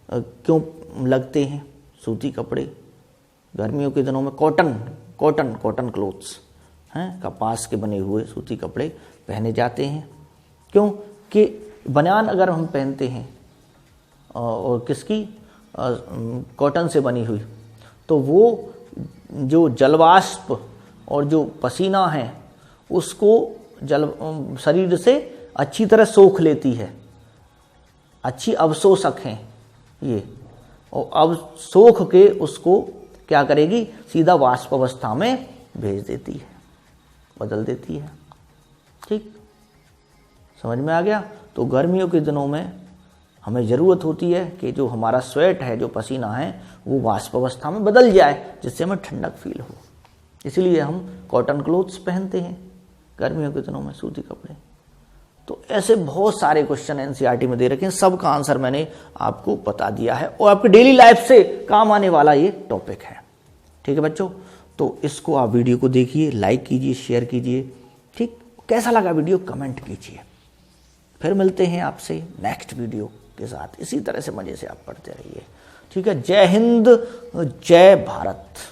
क्यों लगते हैं? सूती कपड़े गर्मियों के दिनों में कॉटन क्लोथ्स हैं, कपास के बने हुए सूती कपड़े पहने जाते हैं। क्यों कि बनियान अगर हम पहनते हैं और किसकी, कॉटन से बनी हुई, तो वो जो जलवाष्प और जो पसीना है उसको शरीर से अच्छी तरह सोख लेती है, अच्छी अवशोषक हैं ये, और अब सोख के उसको क्या करेगी, सीधा वाष्प अवस्था में भेज देती है, बदल देती है, ठीक। समझ में आ गया। तो गर्मियों के दिनों में हमें ज़रूरत होती है कि जो हमारा स्वेट है, जो पसीना है, वो वाष्प अवस्था में बदल जाए, जिससे हमें ठंडक फील हो। इसलिए हम कॉटन क्लोथ्स पहनते हैं गर्मियों के दिनों में, सूती कपड़े। तो ऐसे बहुत सारे क्वेश्चन एनसीईआरटी में दे रखे हैं, सब का आंसर मैंने आपको बता दिया है और आपकी डेली लाइफ से काम आने वाला ये टॉपिक है, ठीक है बच्चों। तो इसको आप वीडियो को देखिए, लाइक कीजिए, शेयर कीजिए, ठीक। कैसा लगा वीडियो कमेंट कीजिए। फिर मिलते हैं आपसे नेक्स्ट वीडियो के साथ। इसी तरह से मजे से आप पढ़ते रहिए, ठीक है। जय हिंद, जय भारत।